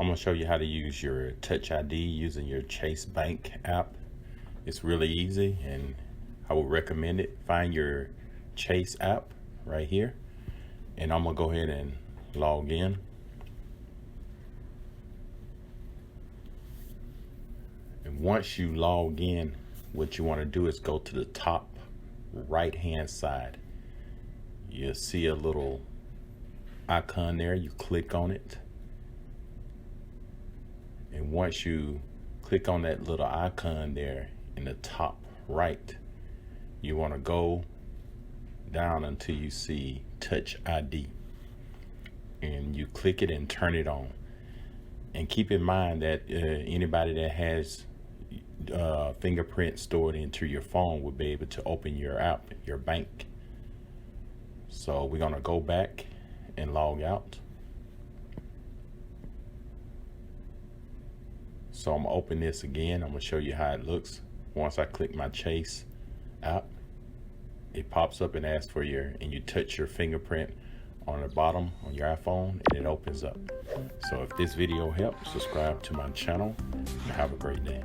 I'm gonna show you how to use your Touch ID using your Chase Bank app. It's really easy and I would recommend it. Find your Chase app right here and I'm gonna go ahead and log in. And once you log in, what you want to do is go to the top right hand side. You'll see a little icon there. You click on it, and once you click on that little icon there in the top right, you want to go down until you see Touch ID, and you click it and turn it on. And keep in mind that anybody that has fingerprint stored into your phone will be able to open your app, your bank. So we're gonna go back and log out. So I'm gonna open this again. I'm gonna show you how it looks. Once I click my Chase app, it pops up and asks for and you touch your fingerprint on the bottom on your iPhone and it opens up. So if this video helped, subscribe to my channel and have a great day.